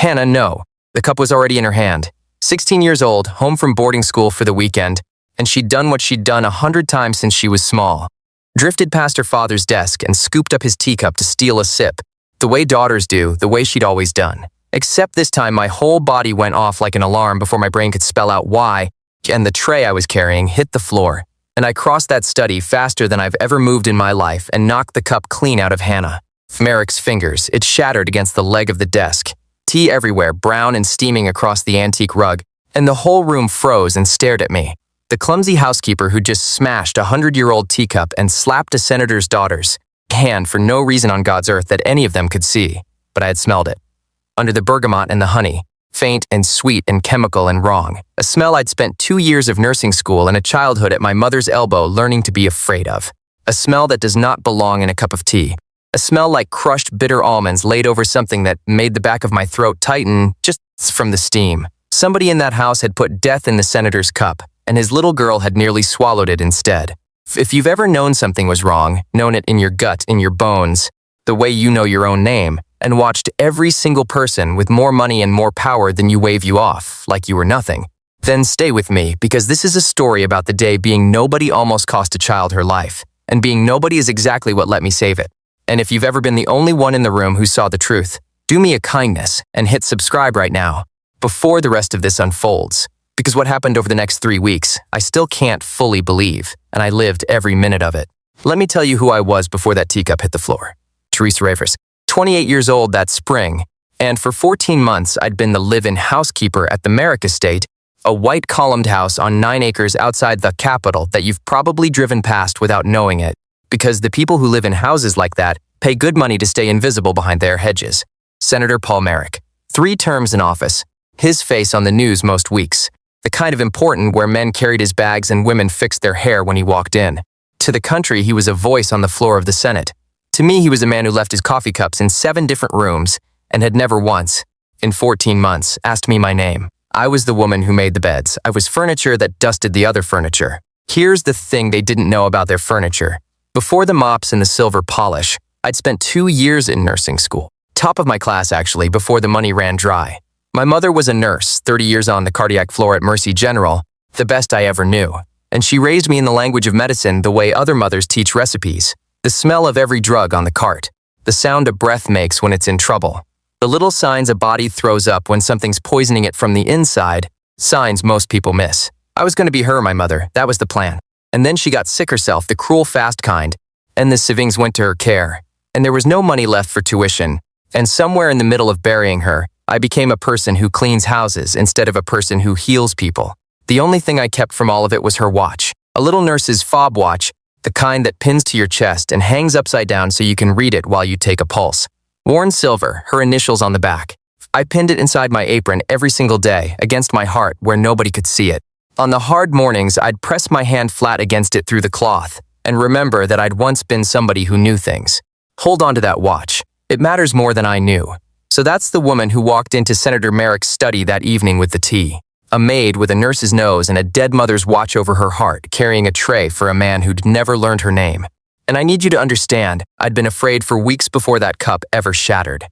Hannah, no. The cup was already in her hand. 16 years old, home from boarding school for the weekend, and she'd done what she'd done 100 times since she was small. Drifted past her father's desk and scooped up his teacup to steal a sip. The way daughters do, the way she'd always done. Except this time my whole body went off like an alarm before my brain could spell out why, and the tray I was carrying hit the floor. And I crossed that study faster than I've ever moved in my life and knocked the cup clean out of Hannah. Merrick's fingers, it shattered against the leg of the desk. Tea everywhere, brown and steaming across the antique rug, and the whole room froze and stared at me. The clumsy housekeeper who just smashed a 100-year-old teacup and slapped a senator's daughter's hand for no reason on God's earth that any of them could see. But I had smelled it. Under the bergamot and the honey, faint and sweet and chemical and wrong. A smell I'd spent 2 years of nursing school and a childhood at my mother's elbow learning to be afraid of. A smell that does not belong in a cup of tea. A smell like crushed bitter almonds laid over something that made the back of my throat tighten just from the steam. Somebody in that house had put death in the senator's cup, and his little girl had nearly swallowed it instead. If you've ever known something was wrong, known it in your gut, in your bones, the way you know your own name, and watched every single person with more money and more power than you wave you off, like you were nothing, then stay with me, because this is a story about the day being nobody almost cost a child her life, and being nobody is exactly what let me save it. And if you've ever been the only one in the room who saw the truth, do me a kindness and hit subscribe right now, before the rest of this unfolds. Because what happened over the next 3 weeks, I still can't fully believe, and I lived every minute of it. Let me tell you who I was before that teacup hit the floor. Teresa, 28 years old that spring, and for 14 months I'd been the live-in housekeeper at the Merrick Estate, a white columned house on 9 acres outside the capital that you've probably driven past without knowing it, because the people who live in houses like that pay good money to stay invisible behind their hedges. Senator Paul Merrick, 3 terms in office, his face on the news most weeks, the kind of important where men carried his bags and women fixed their hair when he walked in. To the country, he was a voice on the floor of the Senate. To me, he was a man who left his coffee cups in 7 different rooms and had never once, in 14 months, asked me my name. I was the woman who made the beds. I was furniture that dusted the other furniture. Here's the thing they didn't know about their furniture. Before the mops and the silver polish, I'd spent 2 years in nursing school. Top of my class, actually, before the money ran dry. My mother was a nurse, 30 years on the cardiac floor at Mercy General, the best I ever knew. And she raised me in the language of medicine the way other mothers teach recipes. The smell of every drug on the cart. The sound a breath makes when it's in trouble. The little signs a body throws up when something's poisoning it from the inside. Signs most people miss. I was going to be her, my mother. That was the plan. And then she got sick herself, the cruel fast kind. And the savings went to her care. And there was no money left for tuition. And somewhere in the middle of burying her, I became a person who cleans houses instead of a person who heals people. The only thing I kept from all of it was her watch. A little nurse's fob watch, the kind that pins to your chest and hangs upside down so you can read it while you take a pulse. Worn silver, her initials on the back. I pinned it inside my apron every single day, against my heart where nobody could see it. On the hard mornings, I'd press my hand flat against it through the cloth and remember that I'd once been somebody who knew things. Hold on to that watch. It matters more than I knew. So that's the woman who walked into Senator Merrick's study that evening with the tea. A maid with a nurse's nose and a dead mother's watch over her heart, carrying a tray for a man who'd never learned her name. And I need you to understand, I'd been afraid for weeks before that cup ever shattered.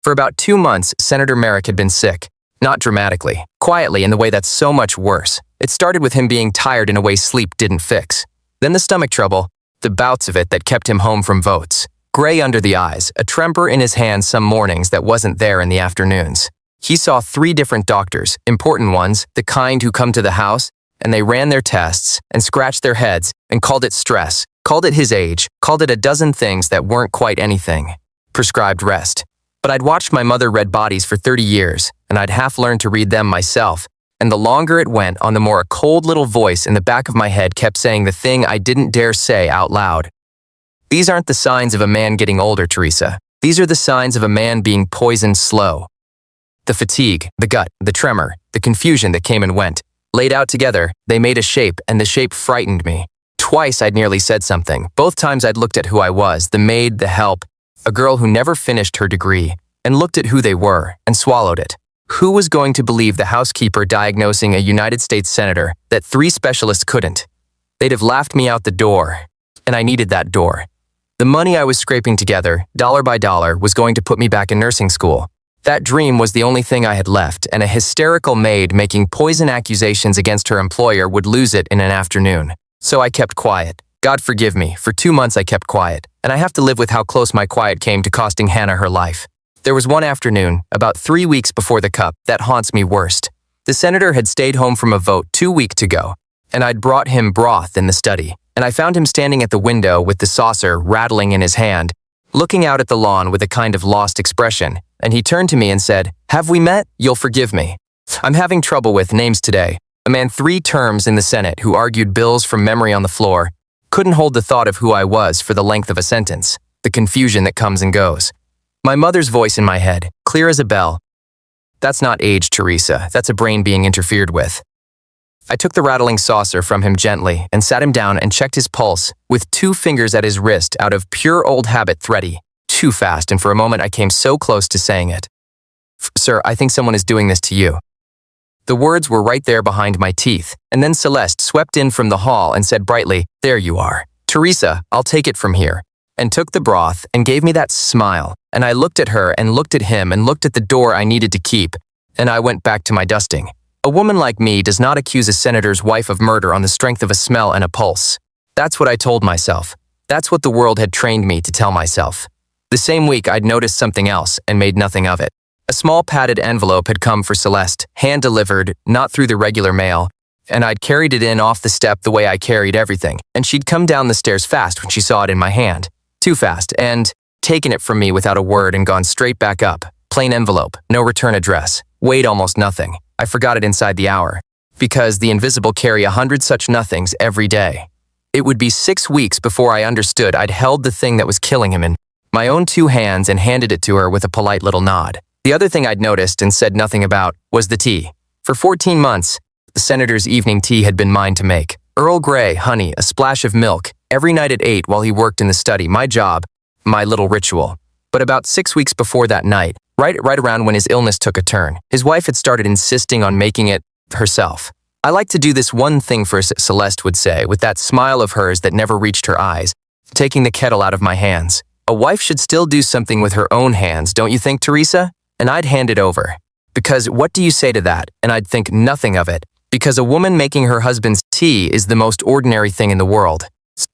For about 2 months, Senator Merrick had been sick. Not dramatically, quietly in the way that's so much worse. It started with him being tired in a way sleep didn't fix. Then the stomach trouble, the bouts of it that kept him home from votes. Gray under the eyes, a tremor in his hands some mornings that wasn't there in the afternoons. He saw 3 different doctors, important ones, the kind who come to the house, and they ran their tests and scratched their heads and called it stress, called it his age, called it a dozen things that weren't quite anything. Prescribed rest. But I'd watched my mother read bodies for 30 years, and I'd half learned to read them myself, and the longer it went on, the more a cold little voice in the back of my head kept saying the thing I didn't dare say out loud. These aren't the signs of a man getting older, Teresa. These are the signs of a man being poisoned slow. The fatigue, the gut, the tremor, the confusion that came and went. Laid out together, they made a shape, and the shape frightened me. Twice I'd nearly said something. Both times I'd looked at who I was, the maid, the help, a girl who never finished her degree, and looked at who they were, and swallowed it. Who was going to believe the housekeeper diagnosing a United States senator that 3 specialists couldn't? They'd have laughed me out the door, and I needed that door. The money I was scraping together, dollar by dollar, was going to put me back in nursing school. That dream was the only thing I had left, and a hysterical maid making poison accusations against her employer would lose it in an afternoon. So I kept quiet. God forgive me, for 2 months I kept quiet, and I have to live with how close my quiet came to costing Hannah her life. There was one afternoon, about 3 weeks before the cup, that haunts me worst. The senator had stayed home from a vote 2 weeks ago, and I'd brought him broth in the study, and I found him standing at the window with the saucer rattling in his hand, looking out at the lawn with a kind of lost expression, and he turned to me and said, "Have we met? You'll forgive me. I'm having trouble with names today. A man 3 terms in the Senate who argued bills from memory on the floor, couldn't hold the thought of who I was for the length of a sentence, the confusion that comes and goes. My mother's voice in my head, clear as a bell. That's not age, Teresa. That's a brain being interfered with. I took the rattling saucer from him gently and sat him down and checked his pulse with 2 fingers at his wrist out of pure old habit thready. Too fast, and for a moment I came so close to saying it. Sir, I think someone is doing this to you. The words were right there behind my teeth, and then Celeste swept in from the hall and said brightly, "There you are. Teresa, I'll take it from here," and took the broth and gave me that smile, and I looked at her and looked at him and looked at the door I needed to keep, and I went back to my dusting. A woman like me does not accuse a senator's wife of murder on the strength of a smell and a pulse. That's what I told myself. That's what the world had trained me to tell myself. The same week I'd noticed something else and made nothing of it. A small padded envelope had come for Celeste, hand-delivered, not through the regular mail, and I'd carried it in off the step the way I carried everything, and she'd come down the stairs fast when she saw it in my hand. Too fast, and taken it from me without a word and gone straight back up. Plain envelope, no return address, weighed almost nothing. I forgot it inside the hour, because the invisible carry 100 such nothings every day. It would be 6 weeks before I understood I'd held the thing that was killing him in my own 2 hands and handed it to her with a polite little nod. The other thing I'd noticed and said nothing about was the tea. For 14 months, the senator's evening tea had been mine to make. Earl Grey, honey, a splash of milk, every night at 8 while he worked in the study, my job, my little ritual. But about 6 weeks before that night, right around when his illness took a turn, his wife had started insisting on making it herself. "I like to do this one thing for us," Celeste would say, with that smile of hers that never reached her eyes, taking the kettle out of my hands. "A wife should still do something with her own hands, don't you think, Teresa?" And I'd hand it over. Because what do you say to that? And I'd think nothing of it. Because a woman making her husband's tea is the most ordinary thing in the world.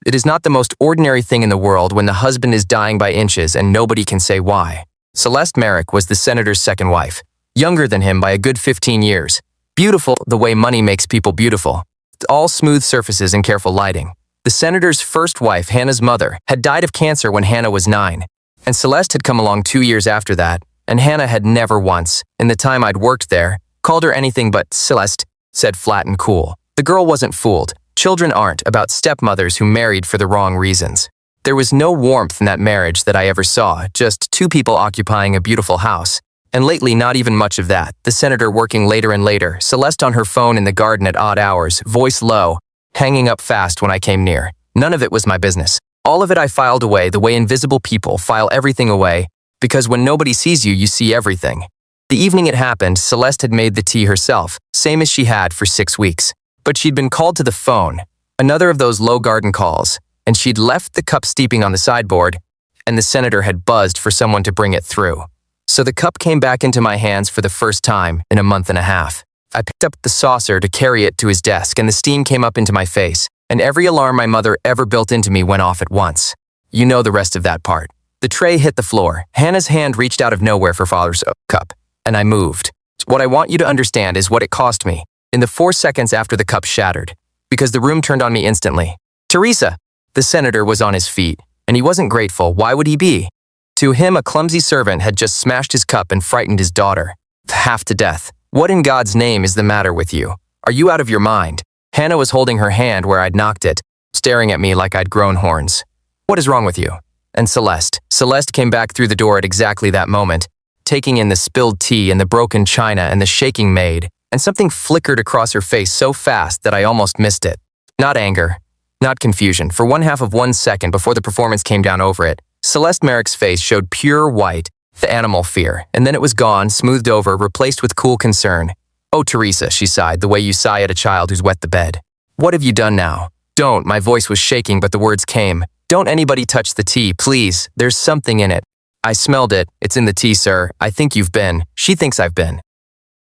It is not the most ordinary thing in the world when the husband is dying by inches and nobody can say why. Celeste Merrick was the senator's second wife, younger than him by a good 15 years. Beautiful the way money makes people beautiful. All smooth surfaces and careful lighting. The senator's first wife, Hannah's mother, had died of cancer when Hannah was 9, and Celeste had come along 2 years after that, and Hannah had never once, in the time I'd worked there, called her anything but Celeste, said flat and cool. The girl wasn't fooled. Children aren't about stepmothers who married for the wrong reasons. There was no warmth in that marriage that I ever saw, just 2 people occupying a beautiful house. And lately, not even much of that. The senator working later and later, Celeste on her phone in the garden at odd hours, voice low, hanging up fast when I came near. None of it was my business. All of it I filed away the way invisible people file everything away, because when nobody sees you, you see everything. The evening it happened, Celeste had made the tea herself, same as she had for 6 weeks. But she'd been called to the phone, another of those low garden calls, and she'd left the cup steeping on the sideboard, and the senator had buzzed for someone to bring it through. So the cup came back into my hands for the first time in a month and a half. I picked up the saucer to carry it to his desk, and the steam came up into my face, and every alarm my mother ever built into me went off at once. You know the rest of that part. The tray hit the floor. Hannah's hand reached out of nowhere for Father's cup, and I moved. What I want you to understand is what it cost me in the 4 seconds after the cup shattered, because the room turned on me instantly. "Teresa!" The senator was on his feet, and he wasn't grateful. Why would he be? To him, a clumsy servant had just smashed his cup and frightened his daughter. Half to death. What in God's name is the matter with you? Are you out of your mind? Hannah was holding her hand where I'd knocked it, staring at me like I'd grown horns. What is wrong with you? And Celeste. Celeste came back through the door at exactly that moment, taking in the spilled tea and the broken china and the shaking maid, and something flickered across her face so fast that I almost missed it. Not anger, not confusion. For 1/2 of 1 second before the performance came down over it, Celeste Merrick's face showed pure white, the animal fear, and then it was gone, smoothed over, replaced with cool concern. "Oh, Teresa," she sighed, the way you sigh at a child who's wet the bed. "What have you done now?" "Don't," my voice was shaking, but the words came. "Don't anybody touch the tea, please. There's something in it." I smelled it. It's in the tea, sir. I think you've been. She thinks I've been.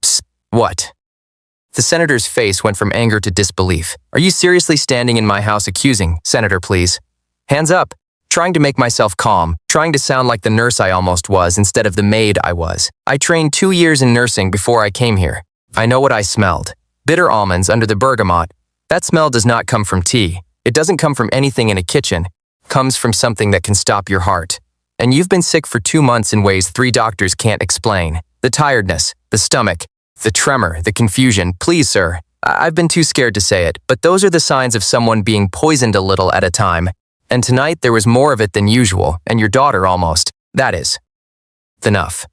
Psst. What? The senator's face went from anger to disbelief. Are you seriously standing in my house accusing? Senator, please. Hands up. Trying to make myself calm, trying to sound like the nurse I almost was instead of the maid I was. I trained 2 years in nursing before I came here. I know what I smelled. Bitter almonds under the bergamot. That smell does not come from tea. It doesn't come from anything in a kitchen. It comes from something that can stop your heart. And you've been sick for 2 months in ways 3 doctors can't explain. The tiredness, the stomach, the tremor, the confusion. Please, sir, I've been too scared to say it, but those are the signs of someone being poisoned a little at a time. And tonight there was more of it than usual, and your daughter almost. That is. Enough.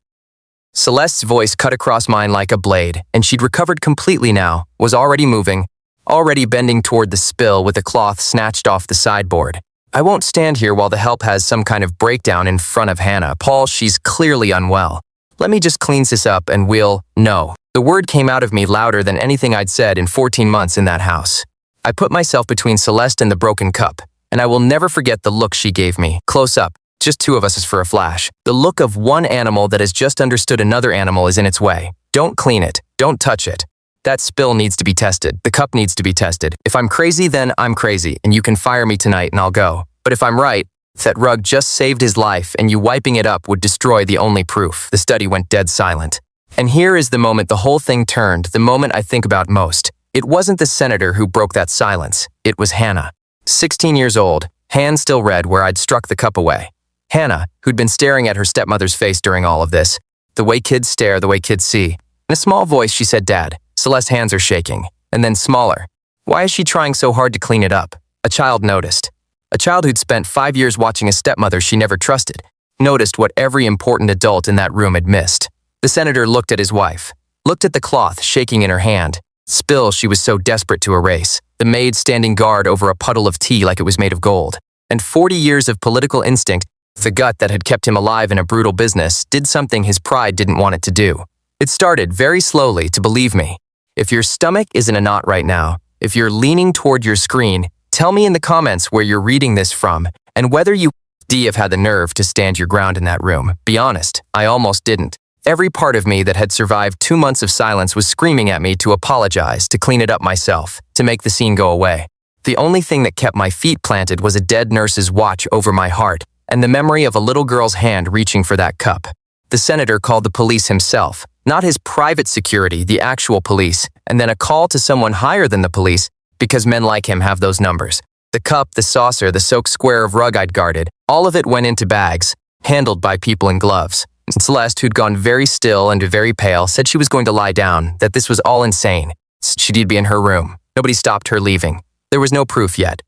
Celeste's voice cut across mine like a blade, and she'd recovered completely now, was already moving, already bending toward the spill with a cloth snatched off the sideboard. I won't stand here while the help has some kind of breakdown in front of Hannah. Paul, she's clearly unwell. Let me just clean this up and we'll… No. The word came out of me louder than anything I'd said in 14 months in that house. I put myself between Celeste and the broken cup, and I will never forget the look she gave me, close up, just 2 of us is for a flash. The look of one animal that has just understood another animal is in its way. Don't clean it. Don't touch it. That spill needs to be tested. The cup needs to be tested. If I'm crazy, then I'm crazy, and you can fire me tonight and I'll go. But if I'm right, that rug just saved his life and you wiping it up would destroy the only proof. The study went dead silent. And here is the moment the whole thing turned, the moment I think about most. It wasn't the senator who broke that silence. It was Hannah. 16 years old, hand still red where I'd struck the cup away. Hannah, who'd been staring at her stepmother's face during all of this. The way kids stare, the way kids see. In a small voice, she said, "Dad, Celeste's hands are shaking." And then smaller. Why is she trying so hard to clean it up? A child noticed. A child who'd spent 5 years watching a stepmother she never trusted. Noticed what every important adult in that room had missed. The senator looked at his wife. Looked at the cloth shaking in her hand. Spill she was so desperate to erase. The maid standing guard over a puddle of tea like it was made of gold. And 40 years of political instinct, the gut that had kept him alive in a brutal business, did something his pride didn't want it to do. It started very slowly to believe me. If your stomach is in a knot right now, if you're leaning toward your screen, tell me in the comments where you're reading this from and whether you have had the nerve to stand your ground in that room. Be honest, I almost didn't. Every part of me that had survived 2 months of silence was screaming at me to apologize, to clean it up myself, to make the scene go away. The only thing that kept my feet planted was a dead nurse's watch over my heart and the memory of a little girl's hand reaching for that cup. The senator called the police himself, not his private security, the actual police, and then a call to someone higher than the police because men like him have those numbers. The cup, the saucer, the soaked square of rug I'd guarded, all of it went into bags, handled by people in gloves. Celeste, who'd gone very still and very pale, said she was going to lie down, that this was all insane. She'd be in her room. Nobody stopped her leaving. There was no proof yet.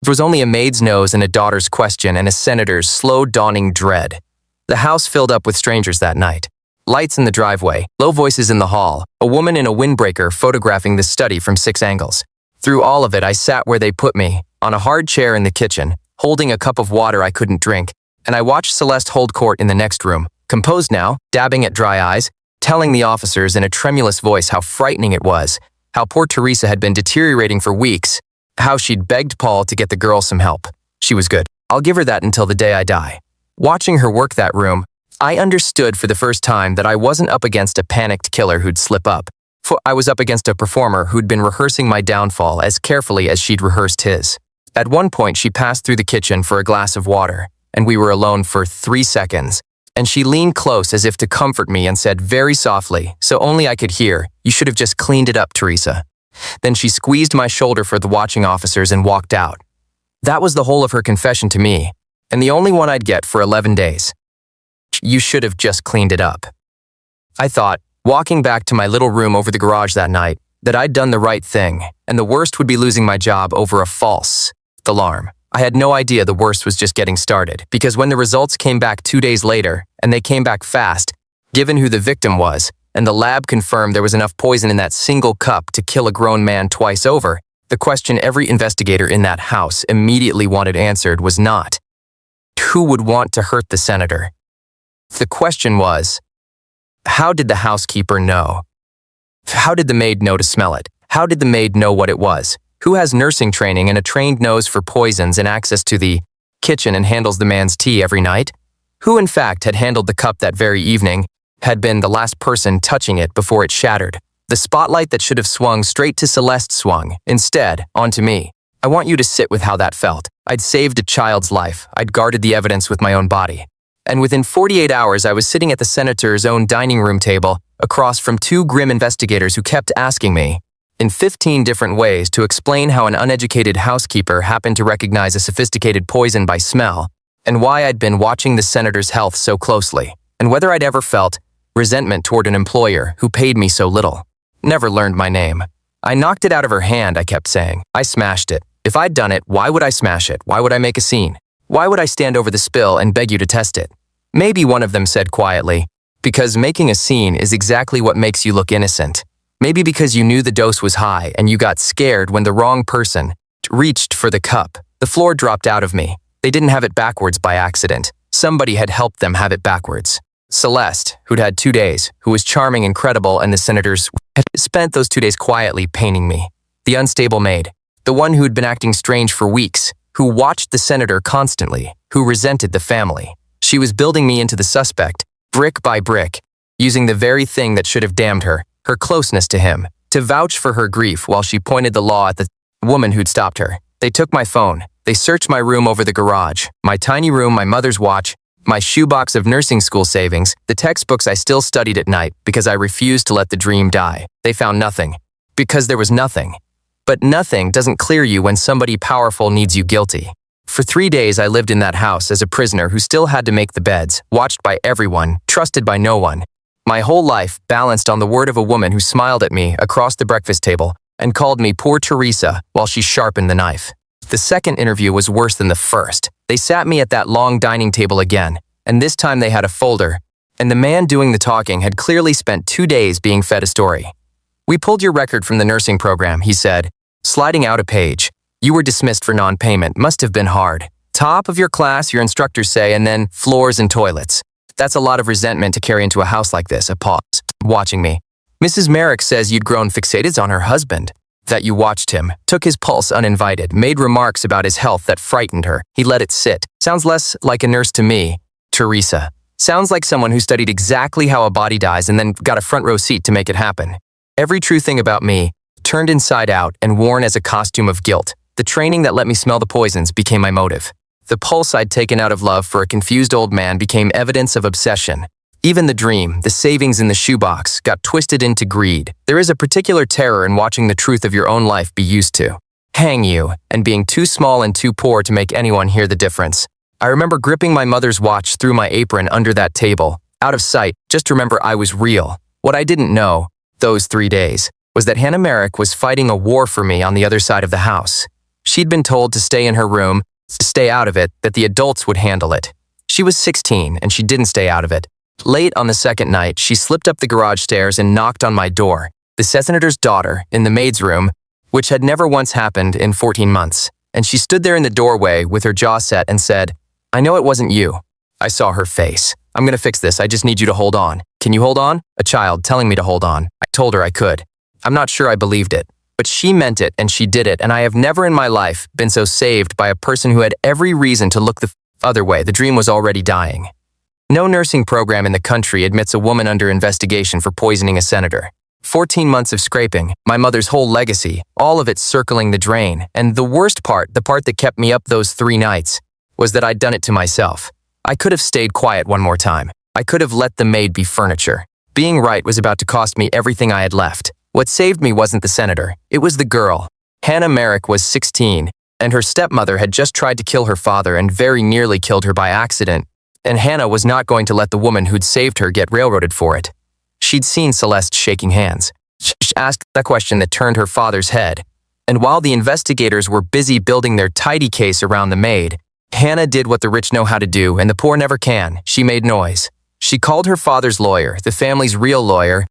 There was only a maid's nose and a daughter's question and a senator's slow dawning dread. The house filled up with strangers that night. Lights in the driveway, low voices in the hall, a woman in a windbreaker photographing the study from 6 angles. Through all of it, I sat where they put me, on a hard chair in the kitchen, holding a cup of water I couldn't drink, and I watched Celeste hold court in the next room, composed now, dabbing at dry eyes, telling the officers in a tremulous voice how frightening it was, how poor Teresa had been deteriorating for weeks, how she'd begged Paul to get the girl some help. She was good. I'll give her that until the day I die. Watching her work that room, I understood for the first time that I wasn't up against a panicked killer who'd slip up. I was up against a performer who'd been rehearsing my downfall as carefully as she'd rehearsed his. At one point, she passed through the kitchen for a glass of water, and we were alone for 3 seconds. And she leaned close as if to comfort me and said very softly, so only I could hear, "You should have just cleaned it up, Teresa." Then she squeezed my shoulder for the watching officers and walked out. That was the whole of her confession to me, and the only one I'd get for 11 days. "You should have just cleaned it up." I thought, walking back to my little room over the garage that night, that I'd done the right thing, and the worst would be losing my job over a false alarm. I had no idea the worst was just getting started, because when the results came back 2 days later, and they came back fast, given who the victim was, and the lab confirmed there was enough poison in that single cup to kill a grown man twice over, the question every investigator in that house immediately wanted answered was not, who would want to hurt the senator? The question was, how did the housekeeper know? How did the maid know to smell it? How did the maid know what it was? Who has nursing training and a trained nose for poisons and access to the kitchen and handles the man's tea every night? Who in fact had handled the cup that very evening, had been the last person touching it before it shattered. The spotlight that should have swung straight to Celeste swung, instead, onto me. I want you to sit with how that felt. I'd saved a child's life. I'd guarded the evidence with my own body. And within 48 hours, I was sitting at the senator's own dining room table, across from two grim investigators who kept asking me, in 15 different ways, to explain how an uneducated housekeeper happened to recognize a sophisticated poison by smell, and why I'd been watching the senator's health so closely, and whether I'd ever felt resentment toward an employer who paid me so little. Never learned my name. I knocked it out of her hand, I kept saying. I smashed it. If I'd done it, why would I smash it? Why would I make a scene? Why would I stand over the spill and beg you to test it? Maybe one of them said quietly, because making a scene is exactly what makes you look innocent. Maybe because you knew the dose was high and you got scared when the wrong person reached for the cup. The floor dropped out of me. They didn't have it backwards by accident. Somebody had helped them have it backwards. Celeste, who'd had 2 days, who was charming and credible, and the senators had spent those 2 days quietly painting me. The unstable maid, the one who'd been acting strange for weeks, who watched the senator constantly, who resented the family. She was building me into the suspect, brick by brick, using the very thing that should have damned her closeness to him, to vouch for her grief while she pointed the law at the woman who'd stopped her. They took my phone. They searched my room over the garage, my tiny room, my mother's watch, my shoebox of nursing school savings, the textbooks I still studied at night because I refused to let the dream die. They found nothing. Because there was nothing. But nothing doesn't clear you when somebody powerful needs you guilty. For 3 days I lived in that house as a prisoner who still had to make the beds, watched by everyone, trusted by no one. My whole life balanced on the word of a woman who smiled at me across the breakfast table and called me poor Teresa while she sharpened the knife. The second interview was worse than the first. They sat me at that long dining table again, and this time they had a folder, and the man doing the talking had clearly spent 2 days being fed a story. "We pulled your record from the nursing program," he said, sliding out a page. "You were dismissed for non-payment. Must have been hard. Top of your class, your instructors say, and then floors and toilets. That's a lot of resentment to carry into a house like this." A pause, watching me. "Mrs. Merrick says you'd grown fixated on her husband. That you watched him, took his pulse uninvited, made remarks about his health that frightened her. He let it sit. Sounds less like a nurse to me, Teresa. Sounds like someone who studied exactly how a body dies and then got a front row seat to make it happen. Every true thing about me, turned inside out and worn as a costume of guilt. The training that let me smell the poisons became my motive. The pulse I'd taken out of love for a confused old man became evidence of obsession. Even the dream, the savings in the shoebox, got twisted into greed. There is a particular terror in watching the truth of your own life be used to hang you, and being too small and too poor to make anyone hear the difference. I remember gripping my mother's watch through my apron under that table, out of sight, just to remember I was real. What I didn't know, those 3 days, was that Hannah Merrick was fighting a war for me on the other side of the house. She'd been told to stay in her room, to stay out of it, that the adults would handle it. She was 16, and she didn't stay out of it. Late on the second night, she slipped up the garage stairs and knocked on my door, the senator's daughter, in the maid's room, which had never once happened in 14 months. And she stood there in the doorway with her jaw set and said, "I know it wasn't you." I saw her face. "I'm gonna fix this. I just need you to hold on." "Can you hold on?" A child telling me to hold on. I told her I could. I'm not sure I believed it, but she meant it and she did it, and I have never in my life been so saved by a person who had every reason to look the other way. The dream was already dying. No nursing program in the country admits a woman under investigation for poisoning a senator. 14 months of scraping, my mother's whole legacy, all of it circling the drain, and the worst part, the part that kept me up those 3 nights, was that I'd done it to myself. I could have stayed quiet one more time. I could have let the maid be furniture. Being right was about to cost me everything I had left. What saved me wasn't the senator, it was the girl. Hannah Merrick was 16, and her stepmother had just tried to kill her father and very nearly killed her by accident. And Hannah was not going to let the woman who'd saved her get railroaded for it. She'd seen Celeste shaking hands. She asked a question that turned her father's head. And while the investigators were busy building their tidy case around the maid, Hannah did what the rich know how to do and the poor never can. She made noise. She called her father's lawyer, the family's real lawyer,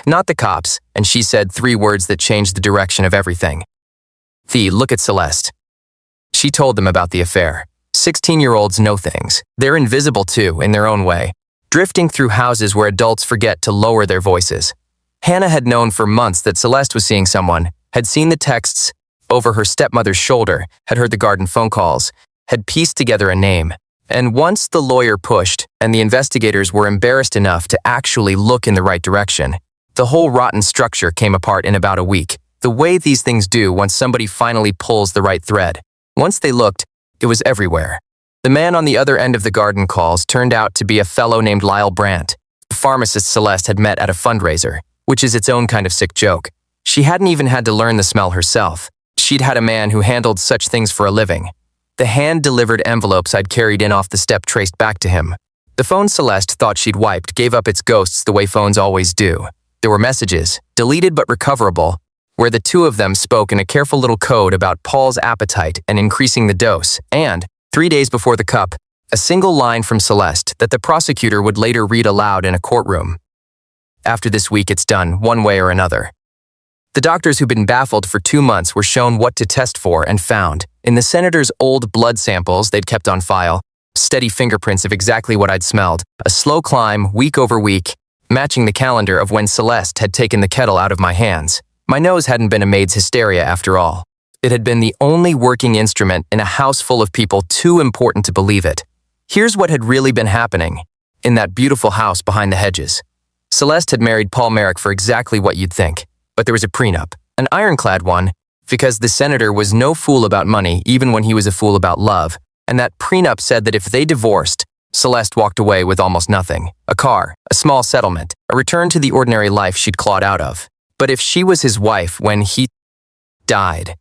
not the cops, and she said 3 words that changed the direction of everything. Look at Celeste. She told them about the affair. 16-year-olds know things. They're invisible too, in their own way, drifting through houses where adults forget to lower their voices. Hannah had known for months that Celeste was seeing someone, had seen the texts over her stepmother's shoulder, had heard the garden phone calls, had pieced together a name, And once the lawyer pushed, and the investigators were embarrassed enough to actually look in the right direction, the whole rotten structure came apart in about a week, the way these things do once somebody finally pulls the right thread. Once they looked, it was everywhere. The man on the other end of the garden calls turned out to be a fellow named Lyle Brandt. The pharmacist Celeste had met at a fundraiser, which is its own kind of sick joke. She hadn't even had to learn the smell herself. She'd had a man who handled such things for a living. The hand-delivered envelopes I'd carried in off the step traced back to him. The phone Celeste thought she'd wiped gave up its ghosts the way phones always do. There were messages, deleted but recoverable, where the two of them spoke in a careful little code about Paul's appetite and increasing the dose, and, 3 days before the cup, a single line from Celeste that the prosecutor would later read aloud in a courtroom. After this week, it's done, one way or another. The doctors who'd been baffled for 2 months were shown what to test for and found, in the senator's old blood samples they'd kept on file, steady fingerprints of exactly what I'd smelled, a slow climb, week over week, matching the calendar of when Celeste had taken the kettle out of my hands. My nose hadn't been a maid's hysteria after all. It had been the only working instrument in a house full of people too important to believe it. Here's what had really been happening in that beautiful house behind the hedges. Celeste had married Paul Merrick for exactly what you'd think. But there was a prenup, an ironclad one, because the senator was no fool about money even when he was a fool about love, and that prenup said that if they divorced, Celeste walked away with almost nothing. A car, a small settlement, a return to the ordinary life she'd clawed out of. But if she was his wife when he died,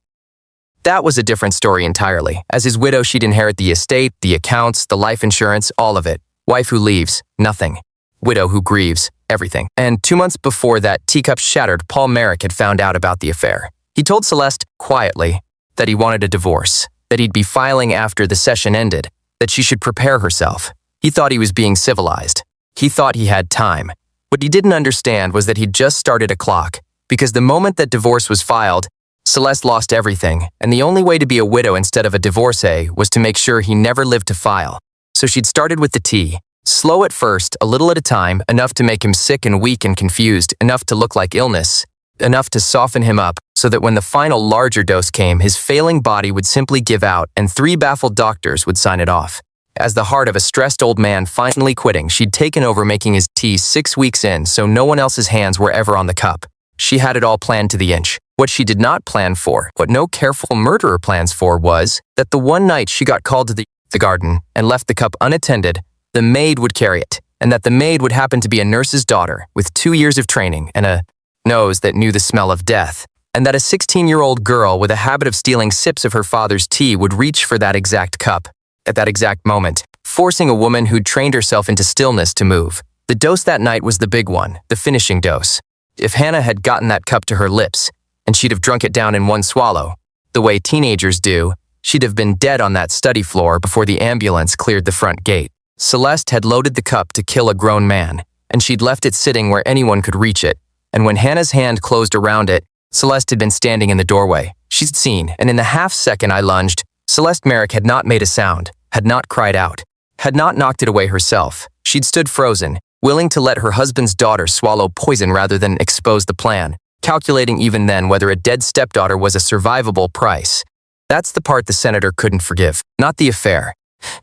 that was a different story entirely. As his widow, she'd inherit the estate, the accounts, the life insurance, all of it. Wife who leaves, nothing. Widow who grieves, everything. And 2 months before that teacup shattered, Paul Merrick had found out about the affair. He told Celeste, quietly, that he wanted a divorce, that he'd be filing after the session ended, that she should prepare herself. He thought he was being civilized. He thought he had time. What he didn't understand was that he'd just started a clock, because the moment that divorce was filed, Celeste lost everything, and the only way to be a widow instead of a divorcee was to make sure he never lived to file. So she'd started with the tea. Slow at first, a little at a time, enough to make him sick and weak and confused, enough to look like illness, enough to soften him up, so that when the final larger dose came, his failing body would simply give out and 3 baffled doctors would sign it off. As the heart of a stressed old man finally quitting, she'd taken over making his tea 6 weeks in, so no one else's hands were ever on the cup. She had it all planned to the inch. What she did not plan for, what no careful murderer plans for, was that the one night she got called to the garden and left the cup unattended, the maid would carry it, and that the maid would happen to be a nurse's daughter with 2 years of training and a nose that knew the smell of death, and that a 16-year-old girl with a habit of stealing sips of her father's tea would reach for that exact cup at that exact moment, forcing a woman who'd trained herself into stillness to move. The dose that night was the big one, the finishing dose. If Hannah had gotten that cup to her lips, and she'd have drunk it down in one swallow, the way teenagers do, she'd have been dead on that study floor before the ambulance cleared the front gate. Celeste had loaded the cup to kill a grown man, and she'd left it sitting where anyone could reach it, and when Hannah's hand closed around it, Celeste had been standing in the doorway. She'd seen, and in the half-second I lunged, Celeste Merrick had not made a sound, had not cried out, had not knocked it away herself. She'd stood frozen, willing to let her husband's daughter swallow poison rather than expose the plan, calculating even then whether a dead stepdaughter was a survivable price. That's the part the senator couldn't forgive, not the affair.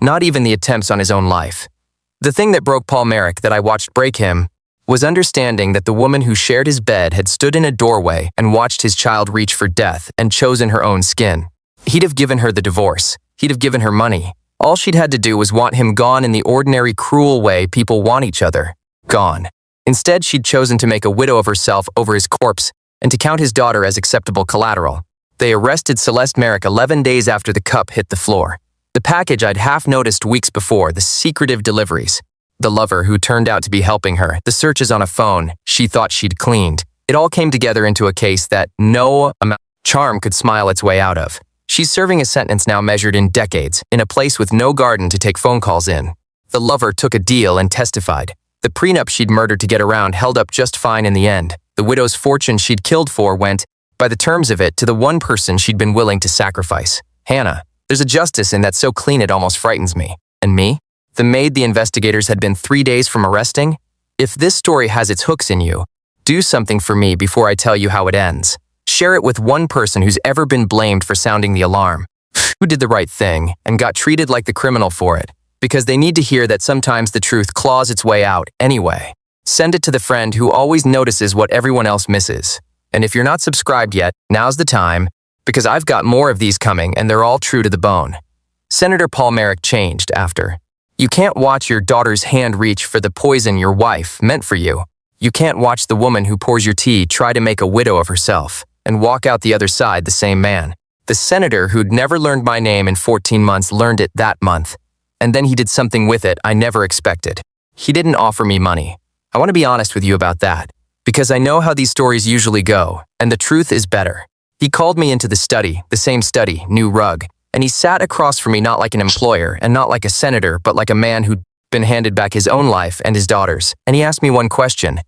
Not even the attempts on his own life. The thing that broke Paul Merrick that I watched break him was understanding that the woman who shared his bed had stood in a doorway and watched his child reach for death and chosen her own skin. He'd have given her the divorce. He'd have given her money. All she'd had to do was want him gone in the ordinary, cruel way people want each other. Gone. Instead, she'd chosen to make a widow of herself over his corpse and to count his daughter as acceptable collateral. They arrested Celeste Merrick 11 days after the cup hit the floor. The package I'd half noticed weeks before, the secretive deliveries. The lover who turned out to be helping her, the searches on a phone she thought she'd cleaned. It all came together into a case that no amount of charm could smile its way out of. She's serving a sentence now measured in decades, in a place with no garden to take phone calls in. The lover took a deal and testified. The prenup she'd murdered to get around held up just fine in the end. The widow's fortune she'd killed for went, by the terms of it, to the one person she'd been willing to sacrifice, Hannah. There's a justice in that so clean it almost frightens me. And me? The maid the investigators had been 3 days from arresting? If this story has its hooks in you, do something for me before I tell you how it ends. Share it with one person who's ever been blamed for sounding the alarm, who did the right thing and got treated like the criminal for it. because they need to hear that sometimes the truth claws its way out anyway. Send it to the friend who always notices what everyone else misses. And if you're not subscribed yet, now's the time, because I've got more of these coming and they're all true to the bone. Senator Paul Merrick changed after. You can't watch your daughter's hand reach for the poison your wife meant for you. You can't watch the woman who pours your tea try to make a widow of herself and walk out the other side the same man. The senator who'd never learned my name in 14 months learned it that month. And then he did something with it I never expected. He didn't offer me money. I want to be honest with you about that, because I know how these stories usually go, and the truth is better. He called me into the study, the same study, new rug, and he sat across from me not like an employer and not like a senator, but like a man who'd been handed back his own life and his daughter's. And he asked me one question.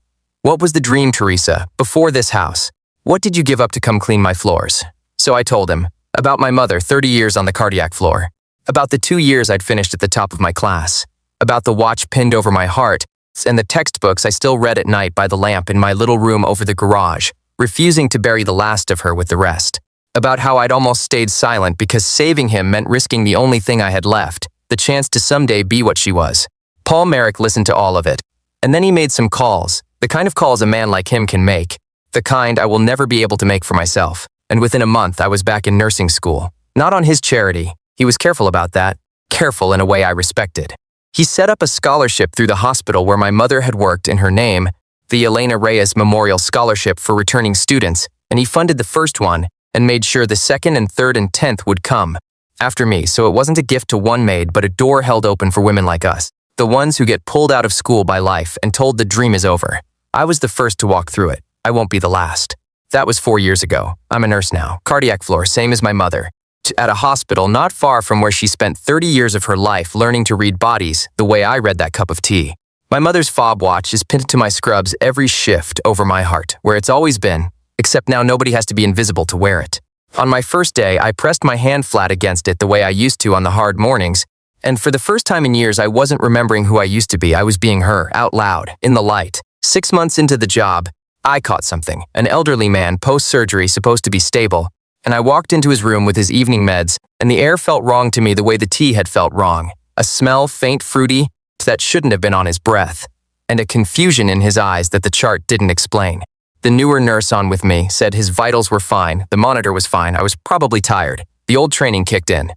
What was the dream, Teresa, before this house? What did you give up to come clean my floors? So I told him about my mother, 30 years on the cardiac floor, about the 2 years I'd finished at the top of my class, about the watch pinned over my heart, and the textbooks I still read at night by the lamp in my little room over the garage, refusing to bury the last of her with the rest. About how I'd almost stayed silent because saving him meant risking the only thing I had left, the chance to someday be what she was. Paul Merrick listened to all of it, and then he made some calls, the kind of calls a man like him can make, the kind I will never be able to make for myself. And within a month, I was back in nursing school. Not on his charity. He was careful about that, careful in a way I respected. He set up a scholarship through the hospital where my mother had worked in her name, the Elena Reyes Memorial Scholarship for returning students, and he funded the first one and made sure the second and third and 10th would come after me, so it wasn't a gift to one maid but a door held open for women like us, the ones who get pulled out of school by life and told the dream is over. I was the first to walk through it. I won't be the last. That was 4 years ago. I'm a nurse now, cardiac floor, same as my mother. At a hospital not far from where she spent 30 years of her life learning to read bodies the way I read that cup of tea. My mother's fob watch is pinned to my scrubs every shift over my heart, where it's always been, except now nobody has to be invisible to wear it. On my first day, I pressed my hand flat against it the way I used to on the hard mornings, and for the first time in years I wasn't remembering who I used to be. I was being her, out loud, in the light. 6 months into the job, I caught something, an elderly man post-surgery supposed to be stable, and I walked into his room with his evening meds, and the air felt wrong to me the way the tea had felt wrong. A smell, faint, fruity, that shouldn't have been on his breath, and a confusion in his eyes that the chart didn't explain. The newer nurse on with me said his vitals were fine, the monitor was fine, I was probably tired. The old training kicked in.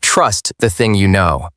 Trust the thing you know.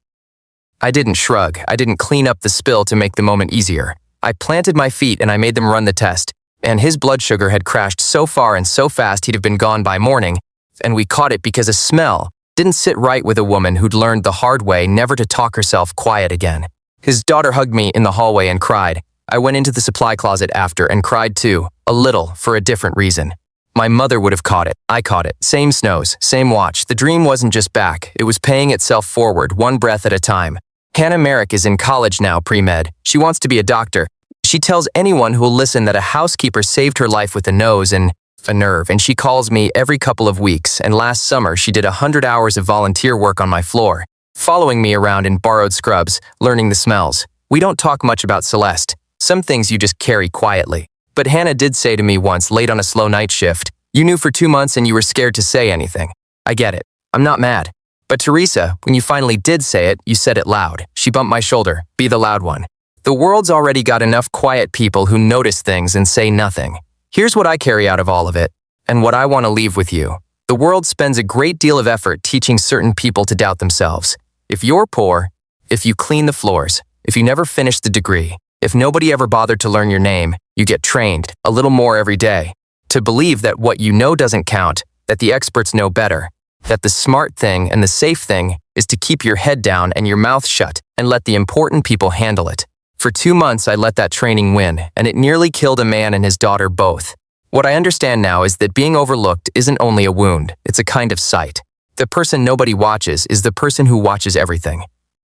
I didn't shrug, I didn't clean up the spill to make the moment easier. I planted my feet and I made them run the test, and his blood sugar had crashed so far and so fast he'd have been gone by morning, and we caught it because a smell didn't sit right with a woman who'd learned the hard way never to talk herself quiet again. His daughter hugged me in the hallway and cried. I went into the supply closet after and cried too, a little, for a different reason. My mother would have caught it. I caught it. Same snows, same watch. The dream wasn't just back. It was paying itself forward, one breath at a time. Hannah Merrick is in college now, pre-med. She wants to be a doctor. She tells anyone who'll listen that a housekeeper saved her life with a nose and a nerve, and she calls me every couple of weeks, and last summer she did 100 hours of volunteer work on my floor, following me around in borrowed scrubs, learning the smells. We don't talk much about Celeste. Some things you just carry quietly. But Hannah did say to me once, late on a slow night shift, you knew for 2 months and you were scared to say anything. I get it. I'm not mad. But Teresa, when you finally did say it, you said it loud. She bumped my shoulder. Be the loud one. The world's already got enough quiet people who notice things and say nothing. Here's what I carry out of all of it, and what I want to leave with you. The world spends a great deal of effort teaching certain people to doubt themselves. If you're poor, if you clean the floors, if you never finish the degree, if nobody ever bothered to learn your name, you get trained, a little more every day, to believe that what you know doesn't count, that the experts know better, that the smart thing and the safe thing is to keep your head down and your mouth shut and let the important people handle it. For 2 months, I let that training win, and it nearly killed a man and his daughter both. What I understand now is that being overlooked isn't only a wound, it's a kind of sight. The person nobody watches is the person who watches everything.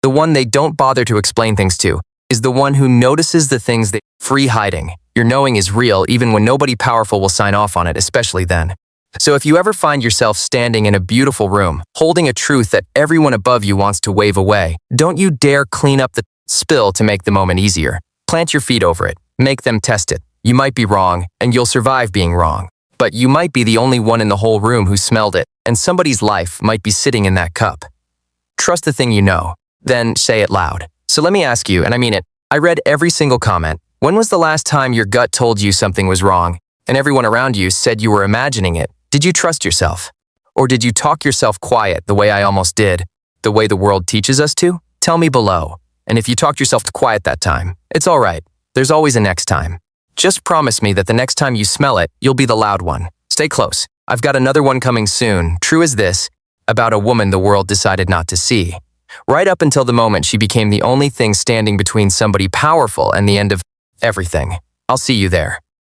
The one they don't bother to explain things to is the one who notices the things that free hiding. Your knowing is real even when nobody powerful will sign off on it, especially then. So if you ever find yourself standing in a beautiful room, holding a truth that everyone above you wants to wave away, don't you dare clean up the spill to make the moment easier. Plant your feet over it. Make them test it. You might be wrong, and you'll survive being wrong. But you might be the only one in the whole room who smelled it, and somebody's life might be sitting in that cup. Trust the thing you know. then say it loud. So let me ask you, and I mean it, I read every single comment. When was the last time your gut told you something was wrong, and everyone around you said you were imagining it? Did you trust yourself? Or did you talk yourself quiet the way I almost did, the way the world teaches us to? Tell me below. And if you talked yourself quiet that time, it's all right. There's always a next time. Just promise me that the next time you smell it, you'll be the loud one. Stay close. I've got another one coming soon, true as this, about a woman the world decided not to see. Right up until the moment she became the only thing standing between somebody powerful and the end of everything. I'll see you there.